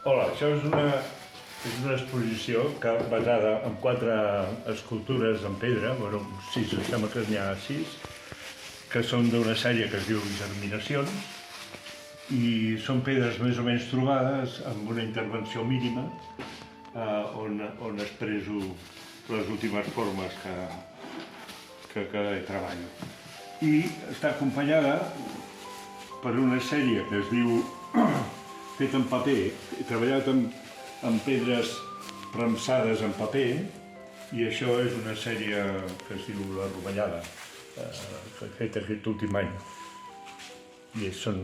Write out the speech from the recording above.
Hola, això és una exposició basada en 4 escultures en pedra, bueno, 6, em sembla que n'hi ha 6, que són d'una sèrie que es diu Germinacions, i són pedres més o menys trobades amb una intervenció mínima on expresso les últimes formes que treballo. I està acompanyada per una sèrie que es diu fet en paper, he treballat amb pedres premsades en paper, i això és una sèrie que es diu La Rovellada, que he fet aquest últim any. I són